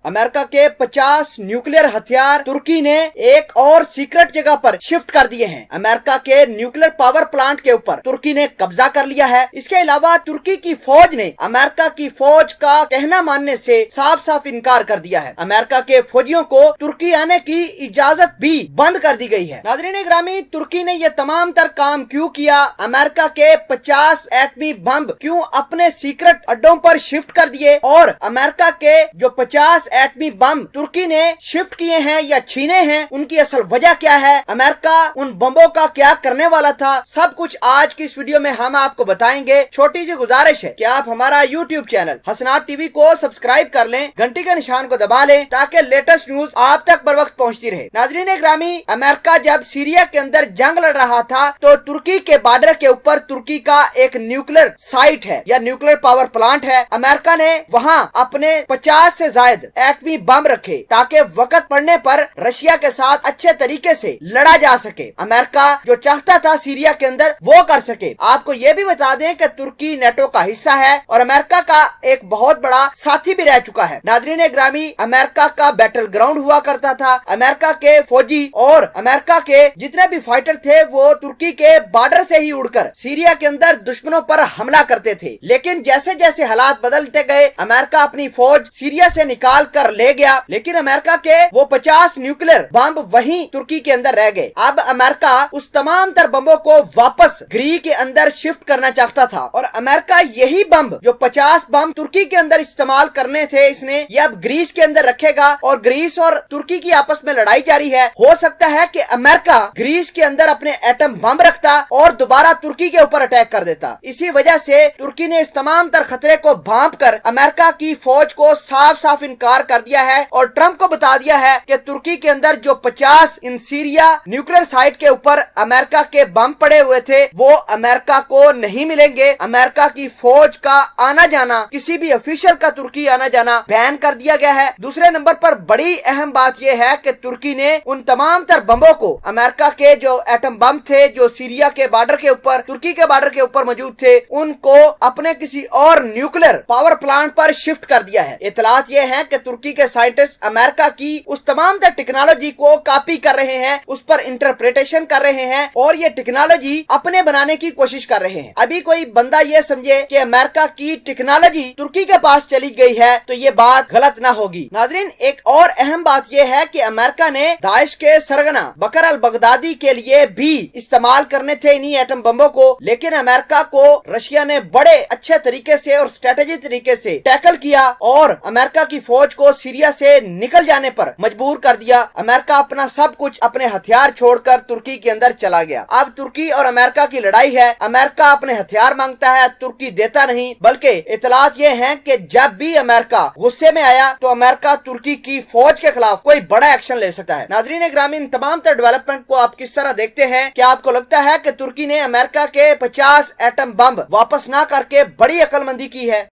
America के 50 nuclear हथियार तुर्की ने एक और सीक्रेट जगह पर शिफ्ट कर दिए हैं। अमेरिका के न्यूक्लियर पावर प्लांट के ऊपर तुर्की ने कब्जा कर लिया है। इसके अलावा तुर्की की फौज ने अमेरिका की फौज का कहना मानने से साफ साफ इनकार कर दिया है। अमेरिका के फौजियों को तुर्की आने की इजाजत भी बंद कर दी गई है। नाज़रीन ग्रामी, तुर्की ने ये तमाम तर काम क्यों किया? अमेरिका के 50 एटमी बम क्यों अपने सीक्रेट अड्डों पर शिफ्ट कर दिए? और अमेरिका के जो 50 एटमी बम तुर्की ने शिफ्ट किए हैं या छीने हैं, उनकी असल वजह क्या है? अमेरिका उन बमों का क्या करने वाला था? सब कुछ आज की इस वीडियो में हम आपको बताएंगे। छोटी सी गुजारिश है कि आप हमारा YouTube चैनल हसनात टीवी को सब्सक्राइब कर लें, घंटी के निशान को दबा लें ताकि लेटेस्ट न्यूज आप तक बर वक्त पहुँचती रहे। नाज़रीन ग्रामी, अमेरिका जब सीरिया के अंदर जंग लड़ रहा था तो तुर्की के बॉर्डर के ऊपर तुर्की का एक न्यूक्लियर साइट है या न्यूक्लियर पावर प्लांट है। अमेरिका ने वहाँ अपने 50 से ज्यादा एटमी बम रखे ताकि वक्त पड़ने पर रशिया के साथ अच्छे तरीके से लड़ा जा सके। अमेरिका जो चाहता था सीरिया के अंदर वो कर सके। आपको ये भी बता दें कि तुर्की नेटो का हिस्सा है और अमेरिका का एक बहुत बड़ा साथी भी रह चुका है। नाज़रीन ग्रामी, अमेरिका का बैटल ग्राउंड हुआ करता था। अमेरिका के फौजी और अमेरिका के जितने भी फाइटर थे वो तुर्की के बॉर्डर से ही उड़कर सीरिया के अंदर दुश्मनों पर हमला करते थे। लेकिन जैसे जैसे हालात बदलते गए, अमेरिका अपनी फौज सीरिया से निकाल कर ले गया, लेकिन अमेरिका के वो 50 न्यूक्लियर बम वहीं तुर्की के अंदर रह गए। अब अमेरिका उस तमाम तर बमों को वापस ग्रीस के अंदर शिफ्ट करना चाहता था और अमेरिका यही बम जो 50 बम तुर्की के अंदर इस्तेमाल करने थे, इसने ये अब ग्रीस के अंदर रखेगा और ग्रीस और तुर्की की आपस में लड़ाई जारी है। हो सकता है कि अमेरिका ग्रीस के अंदर अपने एटम बम रखता और दोबारा तुर्की के ऊपर अटैक कर देता। इसी वजह से तुर्की ने इस तमाम तर खतरे को भांप कर अमेरिका की फौज को साफ साफ इनकार कर दिया है और ट्रंप को बता दिया है कि तुर्की के अंदर जो 50 इन सीरिया न्यूक्लियर साइट के ऊपर अमेरिका के बम पड़े हुए थे वो अमेरिका को नहीं मिलेंगे। अमेरिका की फौज का आना जाना, किसी भी ऑफिशियल का तुर्की आना जाना बैन कर दिया गया है। दूसरे नंबर पर बड़ी अहम बात यह है कि तुर्की ने उन तमाम तर बमों को, अमेरिका के जो एटम बम थे जो सीरिया के बॉर्डर के ऊपर, तुर्की के बॉर्डर के ऊपर मौजूद थे, उनको अपने किसी और न्यूक्लियर पावर प्लांट पर शिफ्ट कर दिया है। इतलात ये है कि तुर्की के साइंटिस्ट अमेरिका की उस तमाम तर टेक्नोलॉजी को कॉपी कर रहे हैं, उस पर इंटरप्रिटेशन कर रहे हैं और ये टेक्नोलॉजी अपने बनाने की कोशिश कर रहे हैं। अभी कोई बंदा ये समझे कि अमेरिका की टेक्नोलॉजी तुर्की के पास चली गई है तो ये बात गलत ना होगी। नाजरीन, एक और अहम बात यह है कि अमेरिका ने दाइश के सरगना बकर अल बगदादी के लिए भी इस्तेमाल करने थे इन्हीं एटम बमों को, लेकिन अमेरिका को रशिया ने बड़े अच्छे तरीके से और स्ट्रेटेजी तरीके से टैकल किया और अमेरिका की फौज को सीरिया से निकल जाने पर मजबूर कर दिया। अमेरिका अपना सब कुछ, अपने हथियार छोड़कर तुर्की के अंदर चला गया। अब तुर्की और अमेरिका की लड़ाई है। अमेरिका अपने हथियार मांगता है, तुर्की देता नहीं। बल्कि इतलात ये हैं कि जब भी अमेरिका गुस्से में आया तो अमेरिका तुर्की की फौज के खिलाफ कोई बड़ा एक्शन ले सकता है। नाजरीन ग्रामीण, तमाम तर डेवलपमेंट को आप किस तरह देखते हैं? क्या आपको लगता है कि तुर्की ने अमेरिका के 50 एटम बम वापस ना करके बड़ी अक्लमंदी की है?